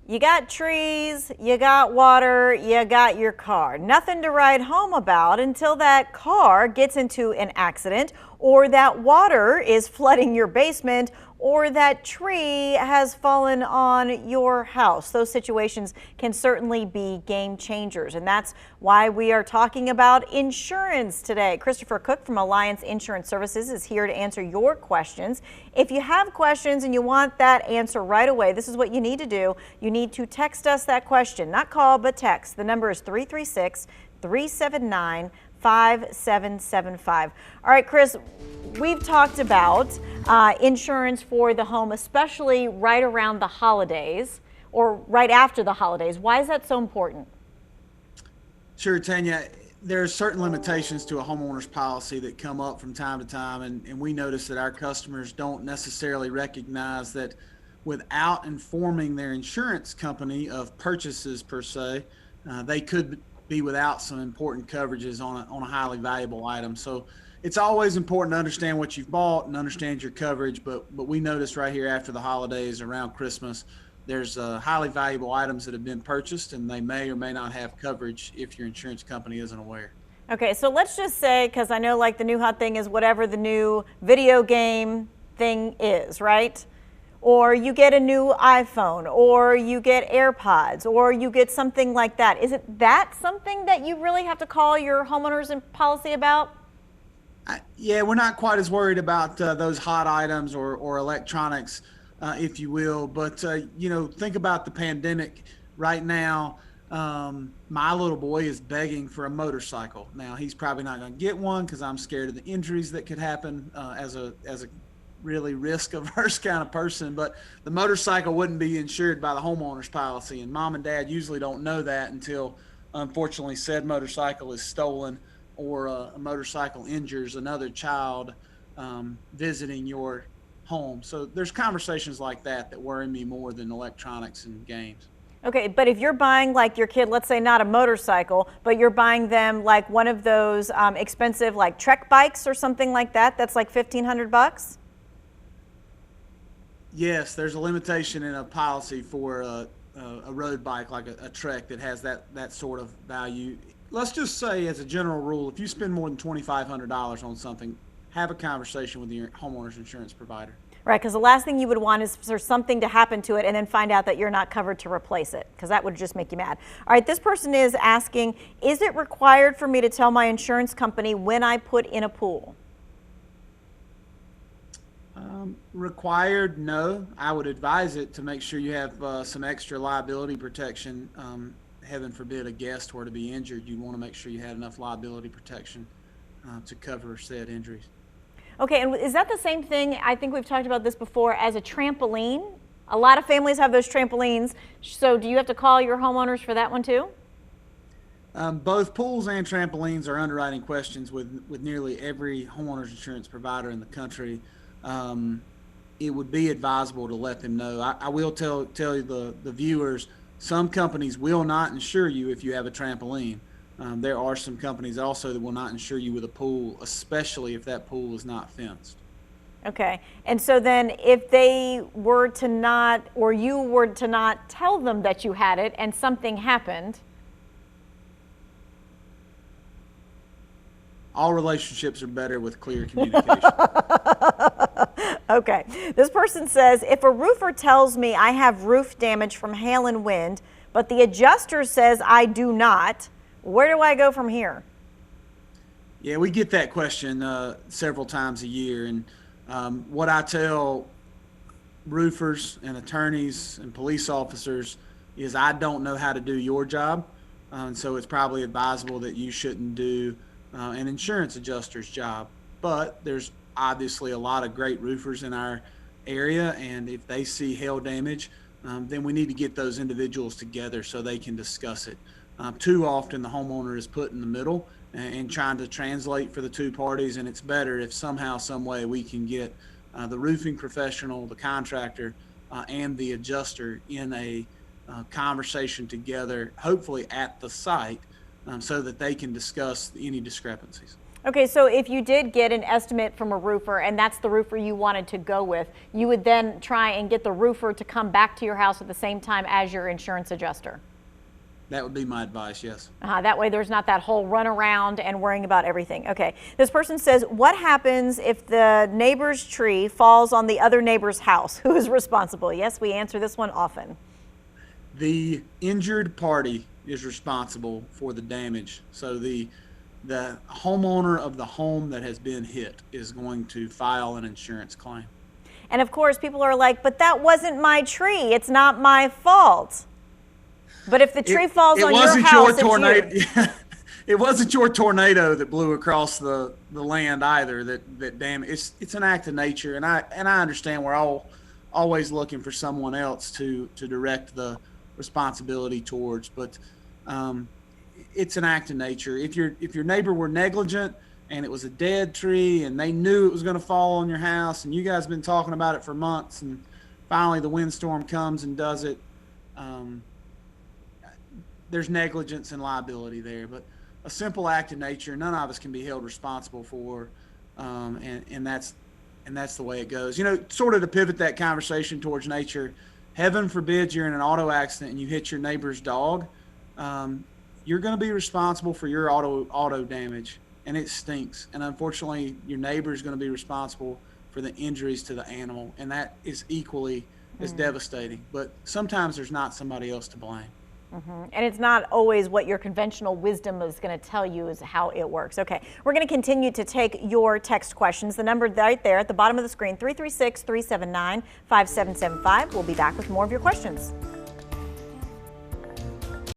You got trees, you got water, you got your car. Nothing to write home about until that car gets into an accident, or that water is flooding your basement, or that tree has fallen on your house. Those situations can certainly be game changers, and that's why we are talking about insurance today. Christopher Cook from Alliance Insurance Services is here to answer your questions. If you have questions and you want that answer right away, this is what you need to do. You need to text us that question, not call, but text. The number is 336-379-5775. All right, Chris, we've talked about insurance for the home, especially right around the holidays or right after the holidays. Why is that so important? Sure, Tanya. There are certain limitations to a homeowner's policy that come up from time to time, and we notice that our customers don't necessarily recognize that without informing their insurance company of purchases per se, they could be without some important coverages on a highly valuable item. So it's always important to understand what you've bought and understand your coverage, but we noticed right here after the holidays, around Christmas, there's highly valuable items that have been purchased, and they may or may not have coverage if your insurance company isn't aware. Okay, so let's just say, because I know like the new hot thing is whatever the new video game thing is, right? Or you get a new iPhone, or you get AirPods, or you get something like that. Is it that something that you really have to call your homeowners policy about? Yeah, we're not quite as worried about those hot items or electronics, if you will. But, think about the pandemic right now. My little boy is begging for a motorcycle. Now, he's probably not going to get one because I'm scared of the injuries that could happen as a really risk-averse kind of person. But the motorcycle wouldn't be insured by the homeowner's policy. And mom and dad usually don't know that until, unfortunately, said motorcycle is stolen, or a motorcycle injures another child visiting your home. So there's conversations like that worry me more than electronics and games. Okay, but if you're buying like your kid, let's say not a motorcycle, but you're buying them like one of those expensive like Trek bikes or something like that, that's like $1,500? Yes, there's a limitation in a policy for a road bike like a Trek that has that sort of value. Let's just say, as a general rule, if you spend more than $2,500 on something, have a conversation with your homeowner's insurance provider. Right, because the last thing you would want is for something to happen to it and then find out that you're not covered to replace it, because that would just make you mad. All right, this person is asking, is it required for me to tell my insurance company when I put in a pool? Required, no. I would advise it to make sure you have some extra liability protection. Heaven forbid a guest were to be injured, you'd want to make sure you had enough liability protection to cover said injuries. Okay, and is that the same thing, I think we've talked about this before, as a trampoline? A lot of families have those trampolines, so do you have to call your homeowners for that one too? Both pools and trampolines are underwriting questions with nearly every homeowner's insurance provider in the country. It would be advisable to let them know. I will tell you the viewers, some companies will not insure you if you have a trampoline. There are some companies also that will not insure you with a pool, especially if that pool is not fenced. Okay, and so then if they were to not, or you were to not tell them that you had it and something happened. All relationships are better with clear communication. Okay, this person says, if a roofer tells me I have roof damage from hail and wind, but the adjuster says I do not, where do I go from here? Yeah, we get that question several times a year, and what I tell roofers and attorneys and police officers is I don't know how to do your job, and so it's probably advisable that you shouldn't do an insurance adjuster's job. But there's obviously a lot of great roofers in our area, and if they see hail damage, then we need to get those individuals together so they can discuss it. Too often the homeowner is put in the middle and trying to translate for the two parties, and it's better if somehow, some way we can get the roofing professional, the contractor, and the adjuster in a conversation together, hopefully at the site, so that they can discuss any discrepancies. Okay, so if you did get an estimate from a roofer and that's the roofer you wanted to go with, you would then try and get the roofer to come back to your house at the same time as your insurance adjuster. That would be my advice, yes. That way there's not that whole run around and worrying about everything. Okay, this person says, what happens if the neighbor's tree falls on the other neighbor's house? Who is responsible? Yes, we answer this one often. The injured party is responsible for the damage. So the homeowner of the home that has been hit is going to file an insurance claim. And of course, people are like, but that wasn't my tree. It's not my fault. But if the tree falls on your house, it's you. It wasn't your tornado that blew across the land either that damaged. It's an act of nature, and I understand we're all always looking for someone else to direct the responsibility towards, but it's an act of nature. If your neighbor were negligent and it was a dead tree and they knew it was going to fall on your house and you guys have been talking about it for months and finally the windstorm comes and does it, there's negligence and liability there. But a simple act of nature, none of us can be held responsible for, and that's the way it goes. You know, sort of to pivot that conversation towards nature, heaven forbid you're in an auto accident and you hit your neighbor's dog, you're going to be responsible for your auto damage, and it stinks. And unfortunately, your neighbor is going to be responsible for the injuries to the animal, and that is equally as devastating. But sometimes there's not somebody else to blame. And it's not always what your conventional wisdom is going to tell you is how it works. Okay, we're going to continue to take your text questions. The number right there at the bottom of the screen, 336-379-5775. We'll be back with more of your questions.